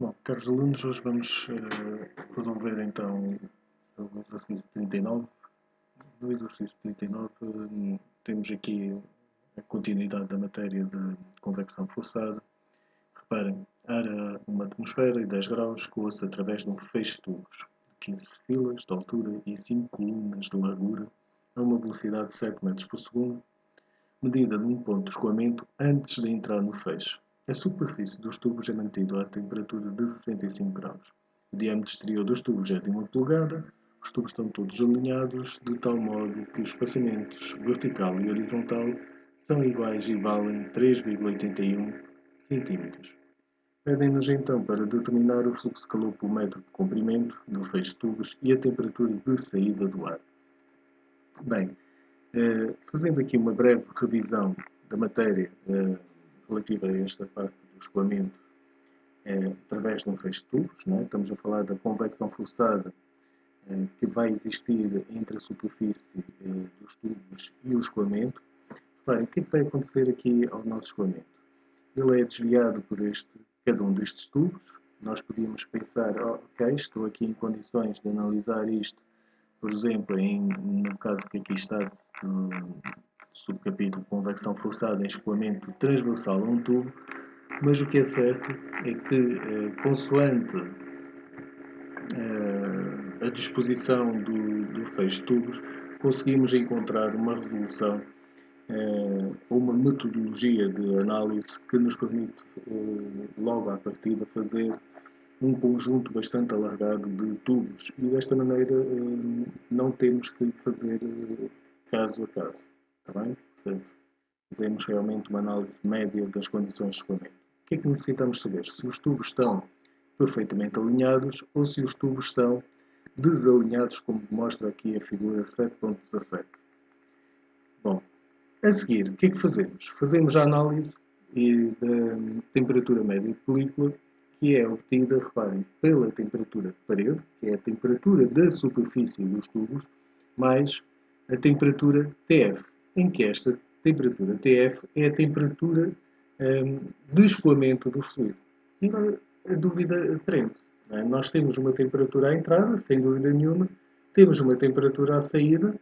Bom, caros alunos, hoje vamos resolver então o exercício 39. No exercício 39 temos aqui a continuidade da matéria de convecção forçada. Reparem, ar a uma atmosfera e 10 graus coa-se através de um feixe de tubos de 15 filas de altura e 5 colunas de largura a uma velocidade de 7 metros por segundo, medida num ponto de escoamento antes de entrar no feixe. A superfície dos tubos é mantida à temperatura de 65 graus. O diâmetro exterior dos tubos é de 1 polegada. Os tubos estão todos alinhados de tal modo que os espaçamentos vertical e horizontal são iguais e valem 3,81 cm. Pedem-nos então para determinar o fluxo de calor por metro de comprimento do feixe de tubos e a temperatura de saída do ar. Bem, fazendo aqui uma breve revisão da matéria relativa a esta parte do escoamento através de um feixe de tubos, não é? Estamos a falar da convecção forçada que vai existir entre a superfície dos tubos e o escoamento. Bem, o que é que vai acontecer aqui ao nosso escoamento? Ele é desviado por cada um destes tubos. Nós podíamos pensar, ok, estou aqui em condições de analisar isto, por exemplo, no caso que aqui está de subcapítulo convecção forçada em escoamento transversal a um tubo, mas o que é certo é que, consoante a disposição do feixe de tubos, conseguimos encontrar uma resolução ou uma metodologia de análise que nos permite, logo à partida, fazer um conjunto bastante alargado de tubos e desta maneira não temos que fazer caso a caso, está bem? Portanto, fazemos realmente uma análise média das condições de escoamento. O que é que necessitamos saber? Se os tubos estão perfeitamente alinhados ou se os tubos estão desalinhados, como demonstra aqui a figura 7.17. Bom, a seguir, o que é que fazemos? Fazemos a análise da temperatura média de película, que é obtida, reparem, pela temperatura de parede, que é a temperatura da superfície dos tubos, mais a temperatura TF, em que esta temperatura TF é a temperatura de escoamento do fluido. E agora a dúvida prende-se. É? Nós temos uma temperatura à entrada, sem dúvida nenhuma, temos uma temperatura à saída,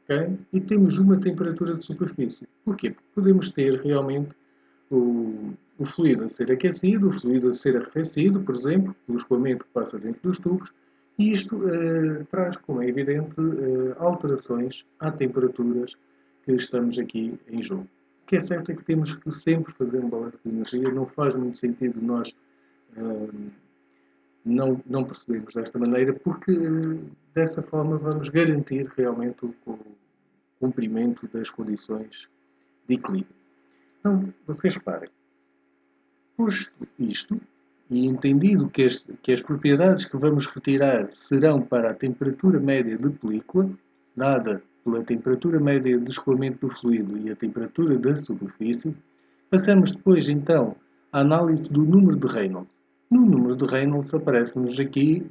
okay? E temos uma temperatura de superfície. Porquê? Porque podemos ter realmente o fluido a ser aquecido, o fluido a ser arrefecido, por exemplo, pelo escoamento que passa dentro dos tubos, e isto traz, como é evidente, alterações à temperaturas que estamos aqui em jogo. O que é certo é que temos que sempre fazer um balanço de energia, não faz muito sentido nós não procedermos desta maneira, porque dessa forma vamos garantir realmente o cumprimento das condições de equilíbrio. Então, vocês reparem, posto isto, e entendido que as propriedades que vamos retirar serão para a temperatura média de película, dada pela temperatura média de escoamento do fluido e a temperatura da superfície, passamos depois então à análise do número de Reynolds. No número de Reynolds aparece-nos aqui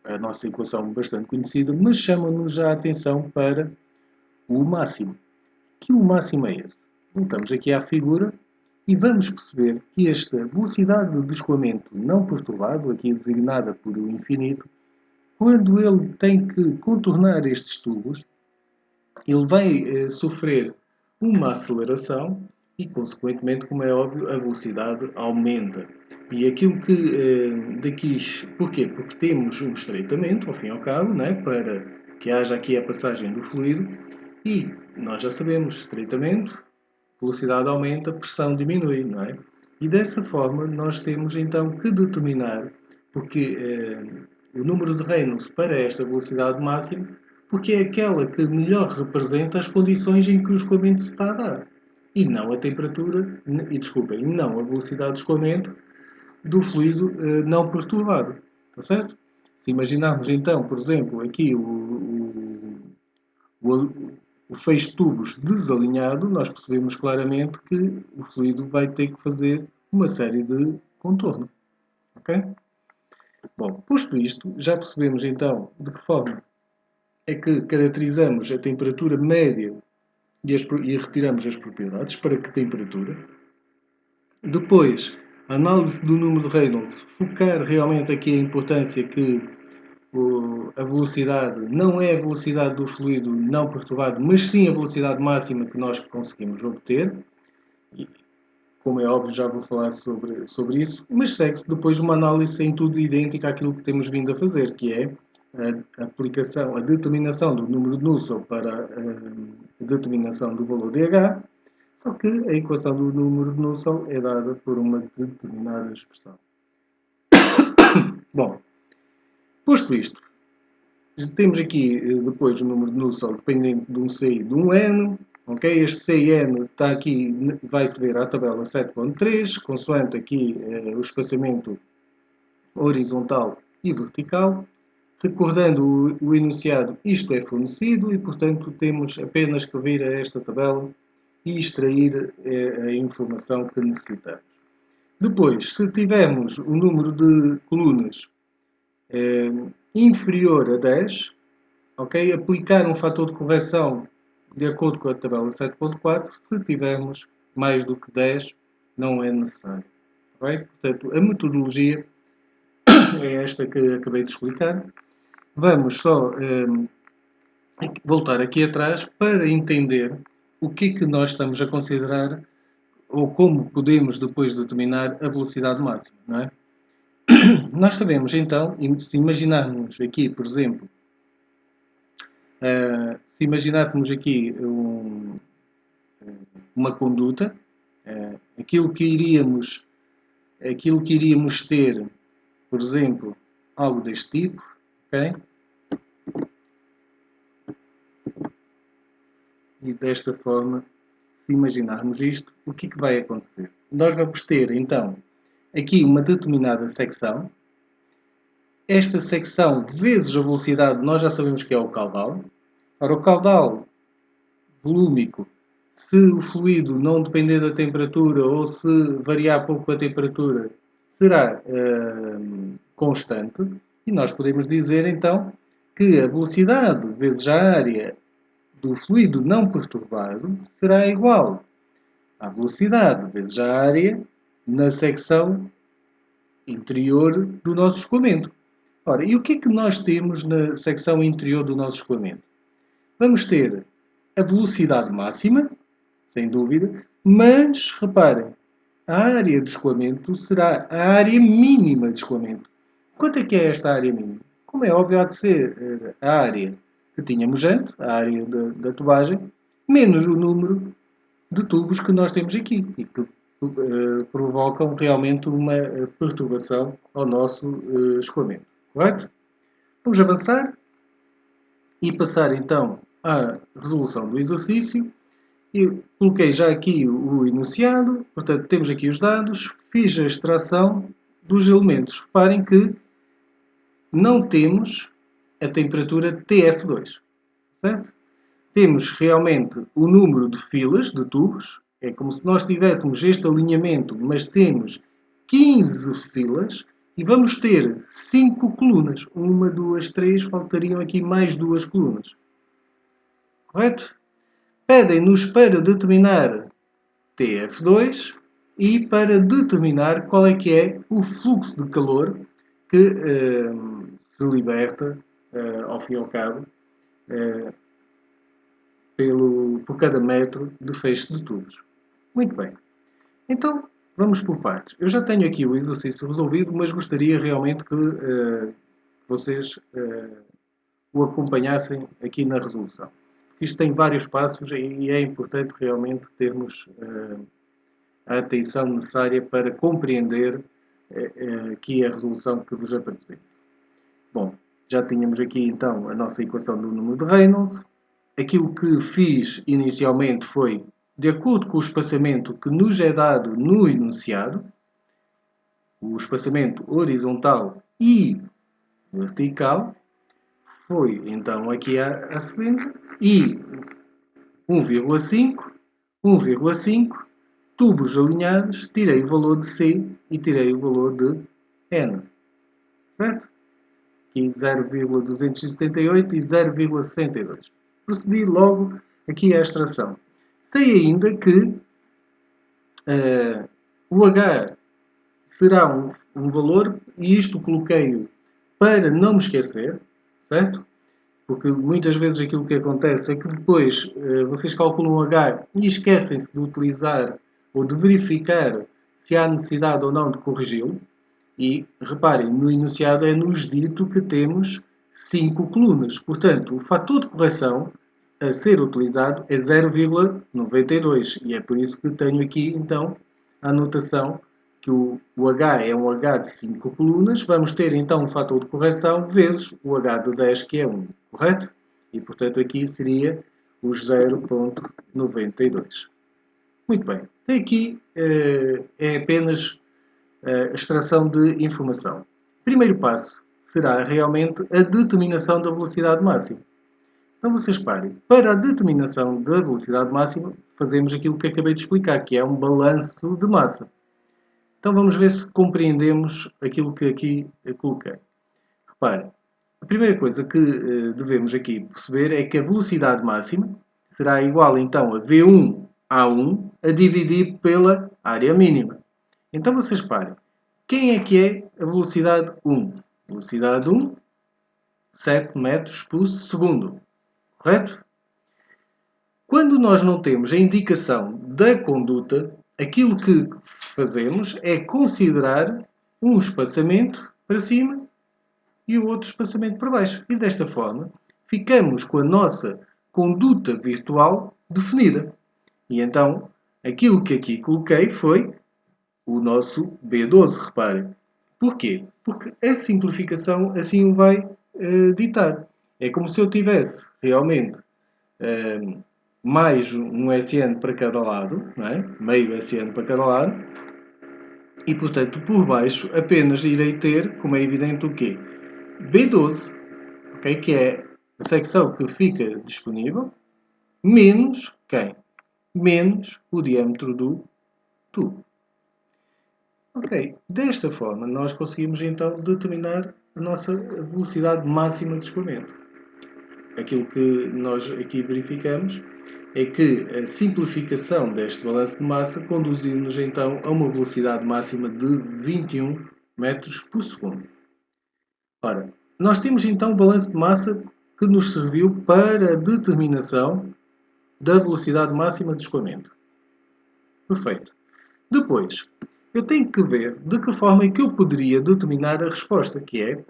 a nossa equação bastante conhecida, mas chama-nos já a atenção para o máximo. Que o máximo é esse? Voltamos aqui à figura e vamos perceber que esta velocidade de escoamento não perturbado, aqui designada por o infinito, quando ele tem que contornar estes tubos, ele vai sofrer uma aceleração e, consequentemente, como é óbvio, a velocidade aumenta. E aquilo que daqui... Porquê? Porque temos um estreitamento, ao fim e ao cabo, né, para que haja aqui a passagem do fluido e nós já sabemos, estreitamento, velocidade aumenta, pressão diminui, não é? E dessa forma nós temos então que determinar, porque o número de Reynolds para esta velocidade máxima, porque é aquela que melhor representa as condições em que o escoamento se está a dar. E não a temperatura, e desculpem, não a velocidade de escoamento do fluido não perturbado. Está certo? Se imaginarmos então, por exemplo, aqui o feixe de tubos desalinhado, nós percebemos claramente que o fluido vai ter que fazer uma série de contorno. Ok? Bom, posto isto, já percebemos então de que forma é que caracterizamos a temperatura média e retiramos as propriedades. Para que temperatura? Depois, a análise do número de Reynolds, focar realmente aqui a importância que a velocidade não é a velocidade do fluido não perturbado, mas sim a velocidade máxima que nós conseguimos obter. E, como é óbvio, já vou falar sobre isso, mas segue-se depois uma análise em tudo idêntica àquilo que temos vindo a fazer, que é a aplicação, a determinação do número de Nusselt para a determinação do valor de H, só que a equação do número de Nusselt é dada por uma determinada expressão. Bom, posto isto, temos aqui depois o número de Nusselt dependente de um C e de um N. Okay? Este C e N está aqui, vai-se ver à tabela 7.3, consoante aqui o espaçamento horizontal e vertical. Recordando o enunciado, isto é fornecido e, portanto, temos apenas que vir a esta tabela e extrair a informação que necessitamos. Depois, se tivermos o número de colunas inferior a 10, okay, aplicar um fator de correção de acordo com a tabela 7.4, se tivermos mais do que 10, não é necessário. Okay? Portanto, a metodologia é esta que acabei de explicar. Vamos só voltar aqui atrás para entender o que é que nós estamos a considerar ou como podemos depois determinar a velocidade máxima, não é? Nós sabemos então, se imaginarmos aqui, por exemplo, se imaginássemos aqui uma conduta, aquilo que iríamos ter, por exemplo, algo deste tipo, ok? E desta forma, se imaginarmos isto, o que é que vai acontecer? Nós vamos ter, então, aqui uma determinada secção. Esta secção vezes a velocidade, nós já sabemos que é o caudal. Ora, o caudal volúmico, se o fluido não depender da temperatura ou se variar pouco a temperatura, será constante. E nós podemos dizer, então, que a velocidade vezes a área do fluido não perturbado será igual à velocidade vezes a área na secção interior do nosso escoamento. Ora, e o que é que nós temos na secção interior do nosso escoamento? Vamos ter a velocidade máxima, sem dúvida, mas, reparem, a área de escoamento será a área mínima de escoamento. Quanto é que é esta área mínima? Como é óbvio, há de ser a área que tínhamos antes, a área da tubagem, menos o número de tubos que nós temos aqui e que provocam realmente uma perturbação ao nosso escoamento. Correto? Vamos avançar e passar então à resolução do exercício. Eu coloquei já aqui o enunciado, portanto temos aqui os dados, fiz a extração dos elementos. Reparem que não temos a temperatura TF2, certo? Temos realmente o número de filas, de tubos, é como se nós tivéssemos este alinhamento, mas temos 15 filas e vamos ter 5 colunas. 1, 2, 3, faltariam aqui mais 2 colunas. Correto? Pedem-nos para determinar TF2 e para determinar qual é que é o fluxo de calor que se liberta, ao fim e ao cabo, por cada metro de feixe de tubos. Muito bem. Então, vamos por partes. Eu já tenho aqui o exercício resolvido, mas gostaria realmente que vocês o acompanhassem aqui na resolução. Isto tem vários passos e é importante realmente termos a atenção necessária para compreender aqui a resolução que vos apresento. Bom, já tínhamos aqui então a nossa equação do número de Reynolds. Aquilo que fiz inicialmente foi, de acordo com o espaçamento que nos é dado no enunciado, o espaçamento horizontal e vertical, foi então aqui a seguinte, e 1,5, 1,5, tubos alinhados, tirei o valor de C e tirei o valor de N. Certo? Aqui 0,278 e 0,62. Procedi logo aqui à extração. Sei ainda que o H será um valor, e isto coloquei-o para não me esquecer, certo? Porque muitas vezes aquilo que acontece é que depois vocês calculam o H e esquecem-se de utilizar ou de verificar se há necessidade ou não de corrigi-lo. E reparem, no enunciado é-nos dito que temos 5 colunas. Portanto, o fator de correção a ser utilizado é 0,92. E é por isso que tenho aqui, então, a anotação que o H é um H de 5 colunas. Vamos ter, então, um fator de correção vezes o H de 10, que é 1. Correto? E, portanto, aqui seria os 0,92. Muito bem. Aqui é apenas extração de informação. O primeiro passo será realmente a determinação da velocidade máxima. Então vocês parem. Para a determinação da velocidade máxima, fazemos aquilo que acabei de explicar, que é um balanço de massa. Então vamos ver se compreendemos aquilo que aqui coloquei. Reparem, a primeira coisa que devemos aqui perceber é que a velocidade máxima será igual então a V1A1 a dividir pela área mínima. Então vocês parem. Quem é que é a velocidade 1? Velocidade 1, 7 metros por segundo. Correto? Quando nós não temos a indicação da conduta, aquilo que fazemos é considerar um espaçamento para cima e o outro espaçamento para baixo. E desta forma, ficamos com a nossa conduta virtual definida. E então, aquilo que aqui coloquei foi o nosso B12, reparem. Porquê? Porque a simplificação assim o vai ditar. É como se eu tivesse realmente mais um SN para cada lado, não é? Meio SN para cada lado, e portanto por baixo apenas irei ter, como é evidente, o quê? B12, okay? Que é a secção que fica disponível, menos quem? Menos o diâmetro do tubo. Ok, desta forma nós conseguimos então determinar a nossa velocidade máxima de escoamento. Aquilo que nós aqui verificamos é que a simplificação deste balanço de massa conduziu-nos então a uma velocidade máxima de 21 metros por segundo. Ora, nós temos então o balanço de massa que nos serviu para a determinação da velocidade máxima de escoamento. Perfeito. Depois, eu tenho que ver de que forma é que eu poderia determinar a resposta, que é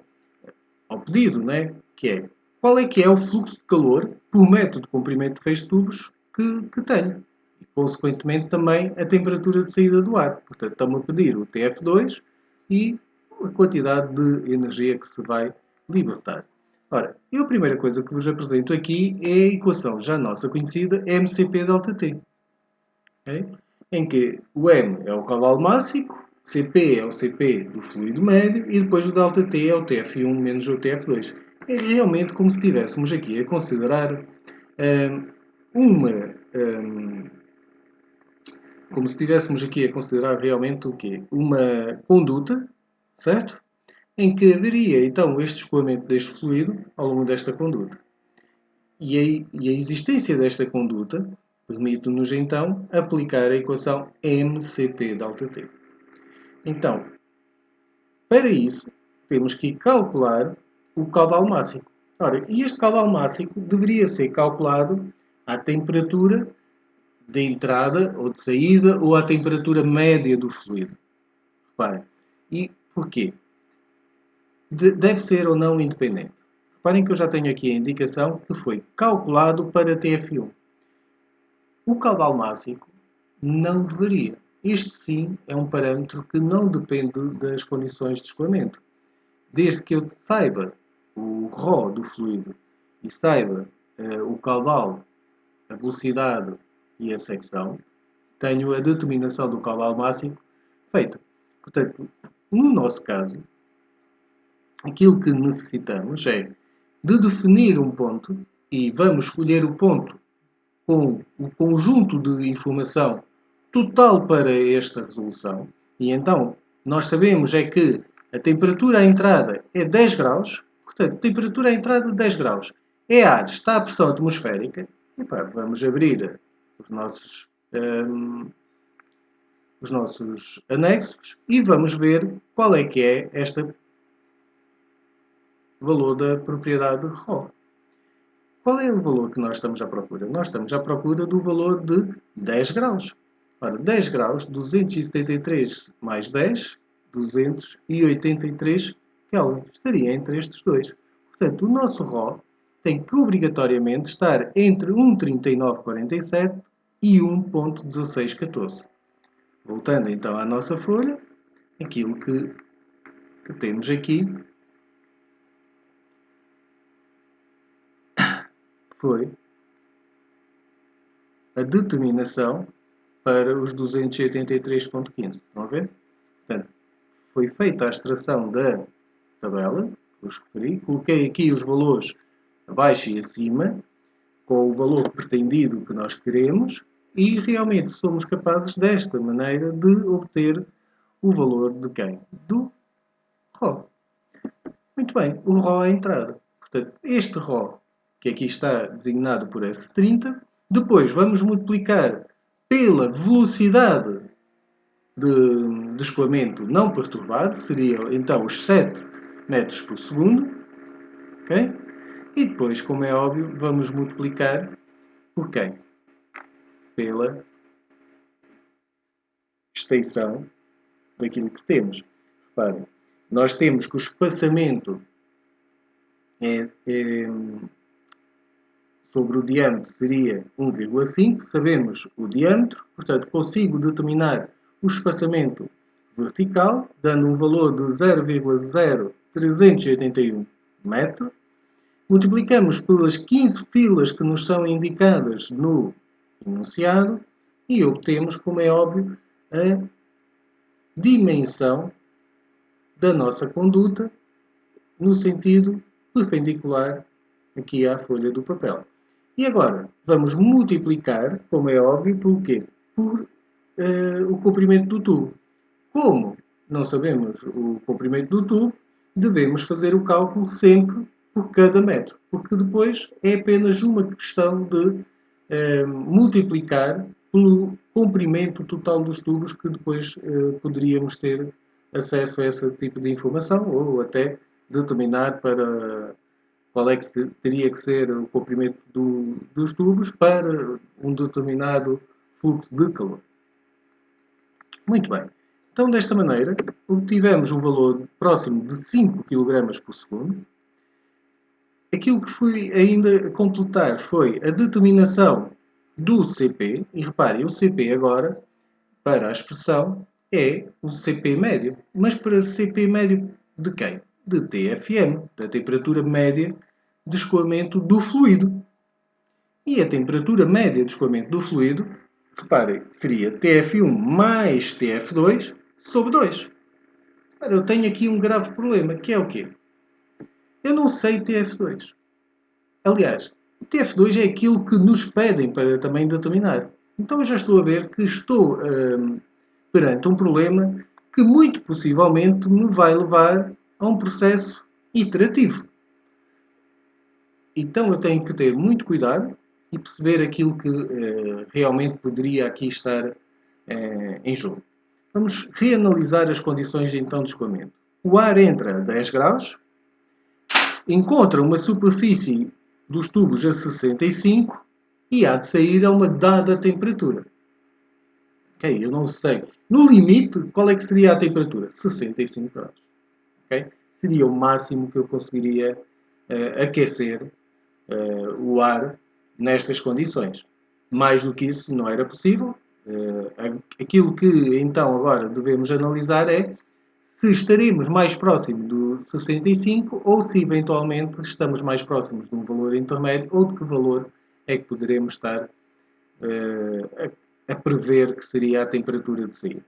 ao pedido, né? Que é qual é que é o fluxo de calor por metro de comprimento de feixe de tubos que tenho. E, consequentemente, também a temperatura de saída do ar. Portanto, estão-me a pedir o TF2 e a quantidade de energia que se vai libertar. Ora, eu a primeira coisa que vos apresento aqui é a equação já nossa conhecida MCP ΔT. Okay? Em que o M é o caudal máximo, CP é o CP do fluido médio e depois o ΔT é o TF1 menos o TF2. É realmente como se estivéssemos aqui a considerar como se estivéssemos aqui a considerar realmente o quê? Uma conduta, certo? Em que haveria então este escoamento deste fluido ao longo desta conduta. E a existência desta conduta permite-nos então aplicar a equação MCP ΔT. Então, para isso, temos que calcular o caudal máximo. Ora, e este caudal máximo deveria ser calculado à temperatura de entrada ou de saída ou à temperatura média do fluido. Reparem. E porquê? Deve ser ou não independente. Reparem que eu já tenho aqui a indicação que foi calculado para TF1. O caudal máximo não varia. Este sim é um parâmetro que não depende das condições de escoamento. Desde que eu saiba o ρ do fluido e saiba o caudal, a velocidade e a secção, tenho a determinação do caudal máximo feita. Portanto, no nosso caso, aquilo que necessitamos é de definir um ponto e vamos escolher o ponto com o conjunto de informação total para esta resolução. E então, nós sabemos é que a temperatura à entrada é 10 graus, portanto, temperatura à entrada 10 graus. É ar, está a pressão atmosférica. E pá, vamos abrir os nossos os nossos anexos e vamos ver qual é que é este valor da propriedade ρ. Qual é o valor que nós estamos à procura? Nós estamos à procura do valor de 10 graus. Ora, 10 graus, 273 mais 10, 283 Kelvin. Estaria entre estes dois. Portanto, o nosso ρ tem que obrigatoriamente estar entre 1,3947 e 1,1614. Voltando então à nossa folha, aquilo que temos aqui foi a determinação para os 283.15. Estão a ver? Portanto, foi feita a extração da tabela, que vos referi. Coloquei aqui os valores abaixo e acima, com o valor pretendido que nós queremos, e realmente somos capazes, desta maneira, de obter o valor de quem? Do ρ. Muito bem, o ρ é a entrada. Portanto, este ρ, que aqui está designado por S30, depois vamos multiplicar pela velocidade de escoamento não perturbado, seria então os 7 metros por segundo. Okay? E depois, como é óbvio, vamos multiplicar por quem? Pela extensão daquilo que temos. Reparem, nós temos que o espaçamento sobre o diâmetro seria 1,5. Sabemos o diâmetro, portanto, consigo determinar o espaçamento vertical, dando um valor de 0,0381 metros. Multiplicamos pelas 15 filas que nos são indicadas no enunciado e obtemos, como é óbvio, a dimensão da nossa conduta no sentido perpendicular aqui à folha do papel. E agora, vamos multiplicar, como é óbvio, por quê? Por o comprimento do tubo. Como não sabemos o comprimento do tubo, devemos fazer o cálculo sempre por cada metro, porque depois é apenas uma questão de multiplicar pelo comprimento total dos tubos que depois poderíamos ter acesso a esse tipo de informação ou até determinar para qual é que teria que ser o comprimento dos tubos para um determinado fluxo de calor. Muito bem. Então, desta maneira, obtivemos um valor próximo de 5 kg por segundo. Aquilo que fui ainda completar foi a determinação do CP. E reparem, o CP agora, para a expressão, é o CP médio. Mas para CP médio de quem? De TFM, da temperatura média de escoamento do fluido. E a temperatura média de escoamento do fluido, reparem, seria TF1 mais TF2 sobre 2. Ora, eu tenho aqui um grave problema, que é o quê? Eu não sei TF2. Aliás, o TF2 é aquilo que nos pedem para também determinar. Então eu já estou a ver que estou perante um problema que muito possivelmente me vai levar a um processo iterativo. Então eu tenho que ter muito cuidado e perceber aquilo que realmente poderia aqui estar em jogo. Vamos reanalisar as condições então de escoamento. O ar entra a 10 graus, encontra uma superfície dos tubos a 65 e há de sair a uma dada temperatura. Ok, eu não sei. No limite, qual é que seria a temperatura? 65 graus. Okay? Seria o máximo que eu conseguiria aquecer o ar nestas condições. Mais do que isso não era possível. Aquilo que então agora devemos analisar é se estaremos mais próximos do 65 ou se eventualmente estamos mais próximos de um valor intermédio ou de que valor é que poderemos estar a prever que seria a temperatura de saída.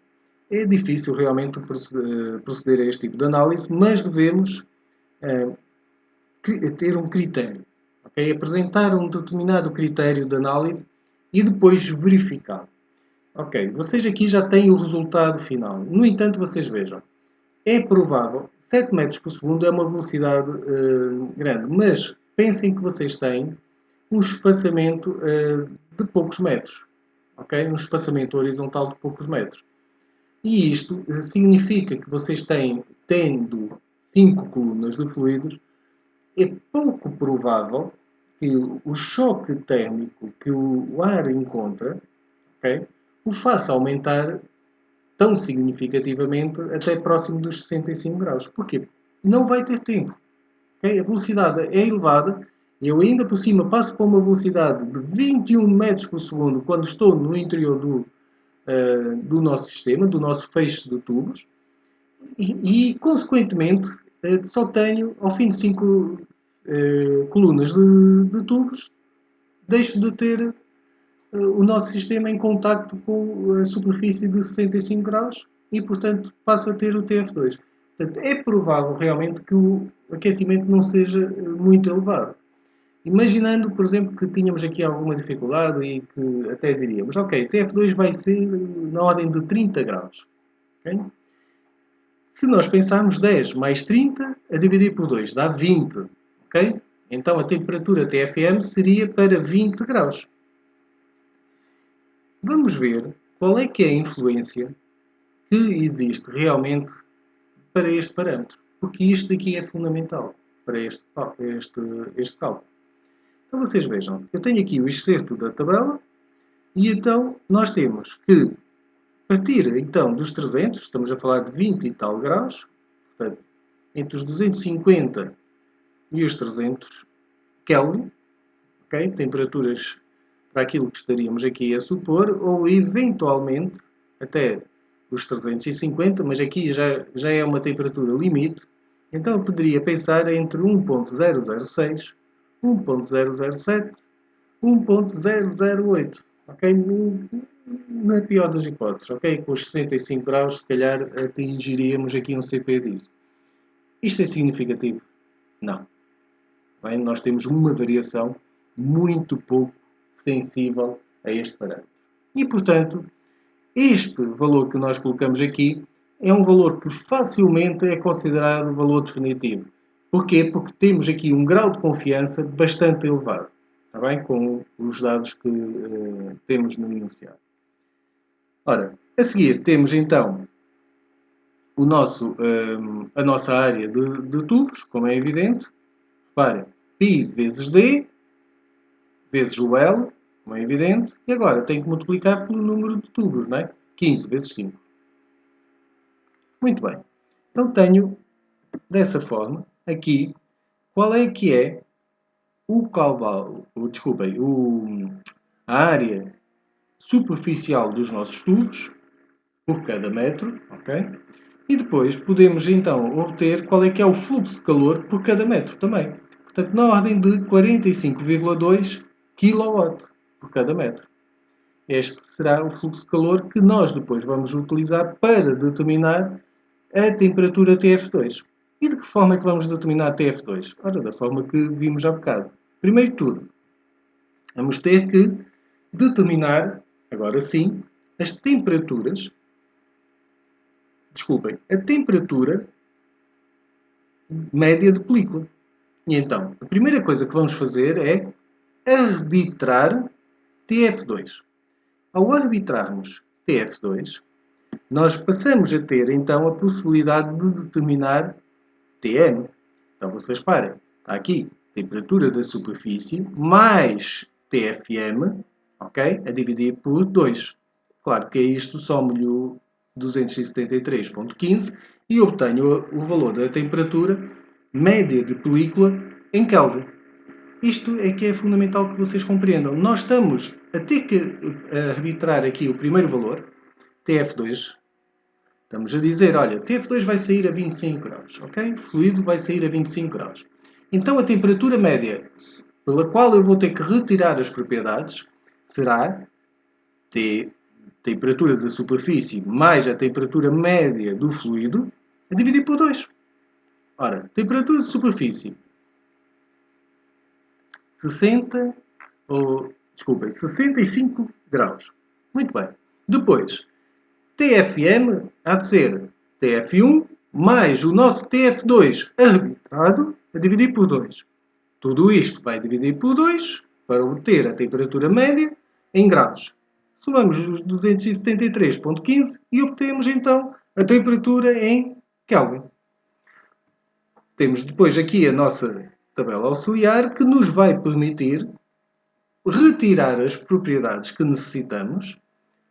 É difícil realmente proceder a este tipo de análise, mas devemos ter um critério. Okay? Apresentar um determinado critério de análise e depois verificar. Ok, vocês aqui já têm o resultado final. No entanto, vocês vejam, é provável, 7 metros por segundo é uma velocidade grande, mas pensem que vocês têm um espaçamento de poucos metros. Okay? Um espaçamento horizontal de poucos metros. E isto significa que vocês tendo 5 colunas de fluidos, é pouco provável que o choque térmico que o ar encontra, okay, o faça aumentar tão significativamente até próximo dos 65 graus. Porquê? Não vai ter tempo. Okay? A velocidade é elevada e eu ainda por cima passo para uma velocidade de 21 metros por segundo quando estou no interior do nosso sistema, do nosso feixe de tubos consequentemente, só tenho, ao fim de 5 colunas de tubos, deixo de ter o nosso sistema em contacto com a superfície de 65 graus e, portanto, passo a ter o TF2. Portanto, é provável realmente que o aquecimento não seja muito elevado. Imaginando, por exemplo, que tínhamos aqui alguma dificuldade e que até diríamos, ok, TF2 vai ser na ordem de 30 graus. Okay? Se nós pensarmos 10 mais 30 a dividir por 2 dá 20. Ok? Então a temperatura TFM seria para 20 graus. Vamos ver qual é que é a influência que existe realmente para este parâmetro. Porque isto aqui é fundamental para este cálculo. Então vocês vejam, eu tenho aqui o excerto da tabela e então nós temos que partir então dos 300, estamos a falar de 20 e tal graus, portanto, entre os 250 e os 300 Kelvin, okay? Temperaturas para aquilo que estaríamos aqui a supor, ou eventualmente até os 350, mas aqui já é uma temperatura limite, então eu poderia pensar entre 1.006, 1.007, 1.008, ok? Na pior das hipóteses, ok? Com os 65 graus, se calhar atingiríamos aqui um CP disso. Isto é significativo? Não. Bem, nós temos uma variação muito pouco sensível a este parâmetro. E, portanto, este valor que nós colocamos aqui é um valor que facilmente é considerado valor definitivo. Porquê? Porque temos aqui um grau de confiança bastante elevado, está bem? Com os dados que temos no enunciado. Ora, a seguir temos então a nossa área de tubos, como é evidente. Para π vezes d, vezes o L, como é evidente, e agora tenho que multiplicar pelo número de tubos, não é? 15 vezes 5. Muito bem. Então tenho, dessa forma, aqui, qual é que é o caudal, a área superficial dos nossos tubos, por cada metro, ok? E depois podemos então obter qual é que é o fluxo de calor por cada metro também. Portanto, na ordem de 45,2 kW por cada metro. Este será o fluxo de calor que nós depois vamos utilizar para determinar a temperatura TF2. E de que forma é que vamos determinar a TF2? Ora, da forma que vimos há bocado. Primeiro de tudo, vamos ter que determinar, agora sim, as temperaturas. Desculpem, a temperatura média de película. E então, a primeira coisa que vamos fazer é arbitrar TF2. Ao arbitrarmos TF2, nós passamos a ter então a possibilidade de determinar TM. Então vocês parem, está aqui temperatura da superfície mais TFM, ok? A dividir por 2. Claro que é isto, somo-lhe o 273,15 e obtenho o valor da temperatura média de película em Kelvin. Isto é que é fundamental que vocês compreendam. Nós estamos a ter que arbitrar aqui o primeiro valor, TF2. Estamos a dizer, olha, TF2 vai sair a 25 graus, ok? O fluido vai sair a 25 graus. Então a temperatura média pela qual eu vou ter que retirar as propriedades será T, temperatura da superfície mais a temperatura média do fluido, a dividir por 2. Ora, temperatura de superfície 65 graus. Muito bem. Depois, TFM há de ser TF1 mais o nosso TF2 arbitrado a dividir por 2. Tudo isto vai dividir por 2 para obter a temperatura média em graus. somamos os 273,15 e obtemos então a temperatura em Kelvin. Temos depois aqui a nossa tabela auxiliar que nos vai permitir retirar as propriedades que necessitamos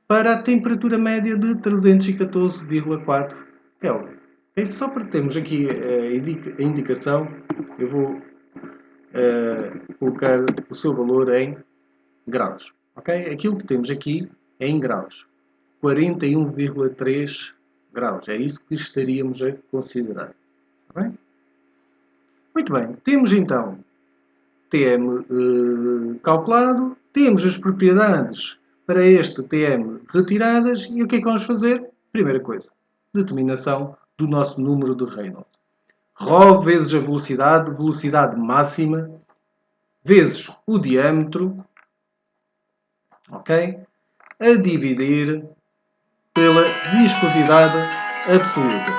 para a temperatura média de 314,4 Kelvin. Okay? Só para termos aqui a indicação, eu vou colocar o seu valor em graus. Okay? Aquilo que temos aqui é em graus. 41,3 graus. É isso que estaríamos a considerar. Okay? Muito bem. Temos então TM calculado. Temos as propriedades para este TM retiradas. E o que é que vamos fazer? Primeira coisa. Determinação do nosso número de Reynolds. Rho vezes a velocidade máxima, vezes o diâmetro, ok? A dividir pela viscosidade absoluta.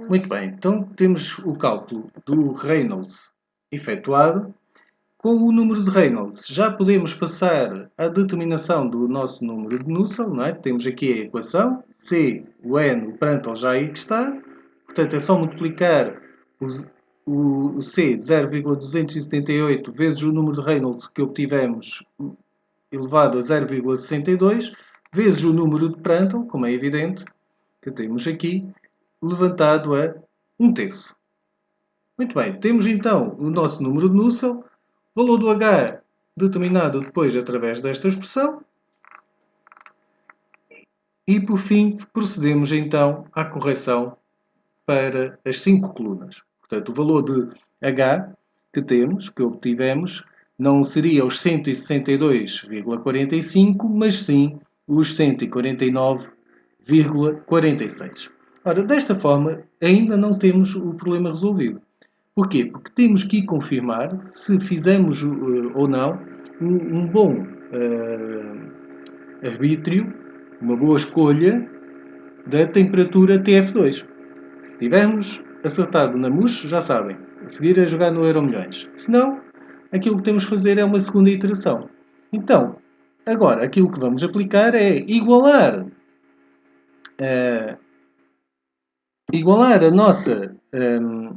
Muito bem, então temos o cálculo do Reynolds efetuado. Com o número de Reynolds já podemos passar à determinação do nosso número de Nusselt, não é? Temos aqui a equação, C, o N, o Prandtl já aí está. Portanto, é só multiplicar o C, 0,278, vezes o número de Reynolds que obtivemos elevado a 0,62, vezes o número de Prandtl, como é evidente, que temos aqui, levantado a 1/3. Muito bem, temos então o nosso número de Nusselt, valor do H determinado depois através desta expressão. E por fim, procedemos então à correção para as 5 colunas. Portanto, o valor de H que obtivemos, não seria os 162,45, mas sim os 149,46. Ora, desta forma, ainda não temos o problema resolvido. Porquê? Porque temos que confirmar se fizemos ou não um bom arbítrio, uma boa escolha da temperatura TF2. Se tivermos acertado na MUS, já sabem, a seguir é jogar no Euromilhões. Se não, aquilo que temos de fazer é uma segunda iteração. Então, agora, aquilo que vamos aplicar é igualar a nossa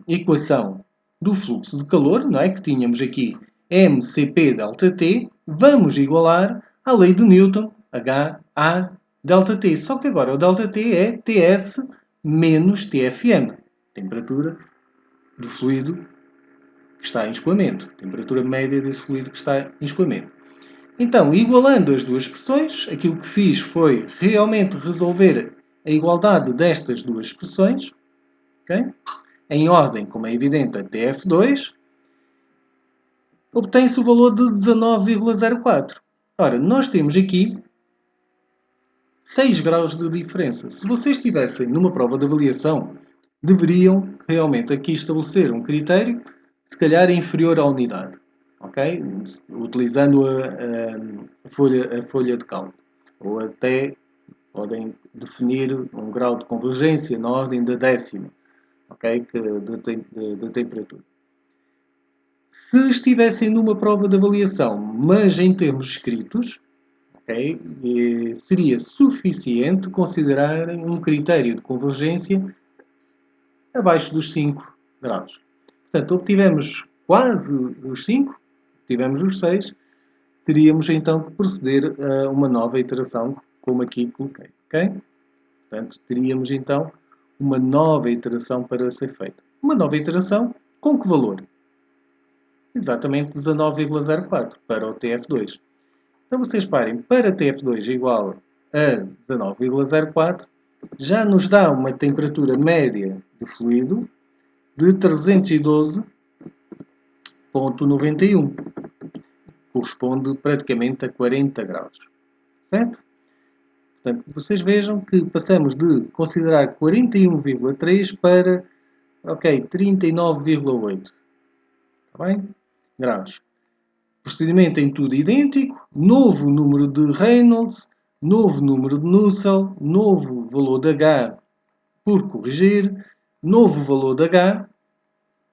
equação do fluxo de calor, não é? Que tínhamos aqui mCp ΔT, vamos igualar à lei de Newton, HA ΔT. Só que agora o ΔT é Ts menos TFM, temperatura do fluido que está em escoamento, temperatura média desse fluido que está em escoamento. Então, igualando as duas expressões, aquilo que fiz foi realmente resolver a igualdade destas duas expressões, okay? Em ordem, como é evidente, a TF2, obtém-se o valor de 19,04. Ora, nós temos aqui 6 graus de diferença. Se vocês estivessem numa prova de avaliação, deveriam realmente aqui estabelecer um critério, se calhar inferior à unidade, ok? Utilizando a folha de cálculo. Ou até podem definir um grau de convergência na ordem da décima, ok? De temperatura. Se estivessem numa prova de avaliação, mas em termos escritos, okay, seria suficiente considerarem um critério de convergência abaixo dos 5 graus. Portanto, obtivemos quase os 5, tivemos os 6, teríamos então que proceder a uma nova iteração, como aqui coloquei. Okay? Portanto, teríamos então uma nova iteração para ser feita. Uma nova iteração com que valor? Exatamente 19,04 para o TF2. Então vocês parem, para TF2 igual a 19,04, já nos dá uma temperatura média do fluido de 312,91. Corresponde praticamente a 40 graus. Certo? Portanto, vocês vejam que passamos de considerar 41,3 para 39,8. Está bem? Graus. Procedimento em tudo idêntico, novo número de Reynolds, novo número de Nusselt, novo valor de H por corrigir, novo valor de H,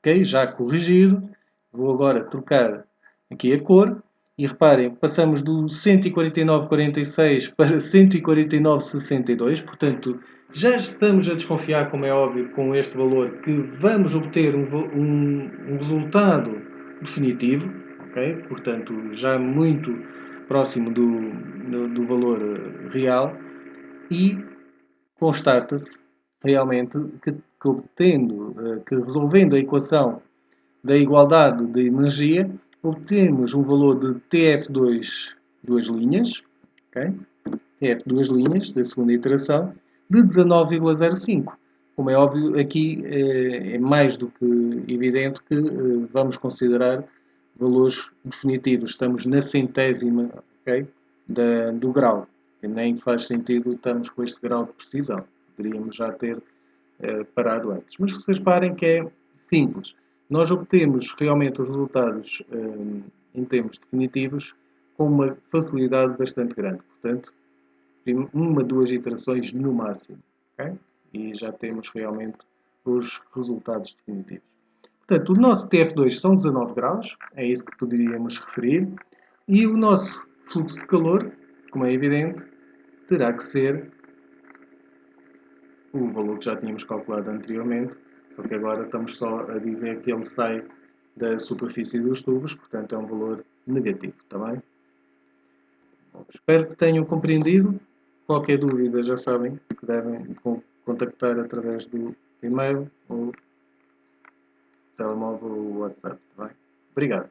okay, já corrigido, Vou agora trocar aqui a cor e reparem, passamos do 149,46 para 149,62, portanto já estamos a desconfiar, como é óbvio, com este valor que vamos obter um resultado definitivo, ok? Portanto já muito próximo do valor real e constata-se realmente que obtendo, que resolvendo a equação da igualdade de energia, obtemos um valor de TF2 duas linhas, okay? TF duas linhas da segunda iteração, de 19,05. Como é óbvio, aqui é mais do que evidente que vamos considerar valores definitivos. Estamos na centésima, okay, do grau. E nem faz sentido estarmos com este grau de precisão. Poderíamos já ter parado antes. Mas vocês reparem que é simples. Nós obtemos realmente os resultados em termos definitivos com uma facilidade bastante grande. Portanto, uma, duas iterações no máximo. Okay? E já temos realmente os resultados definitivos. Portanto, o nosso TF2 são 19 graus, é isso que poderíamos referir, e o nosso fluxo de calor, como é evidente, terá que ser o valor que já tínhamos calculado anteriormente, só que agora estamos só a dizer que ele sai da superfície dos tubos, portanto é um valor negativo, está bem? Bom, espero que tenham compreendido. Qualquer dúvida já sabem que devem contactar através do e-mail ou telemóvel ou WhatsApp, está bem? Obrigado.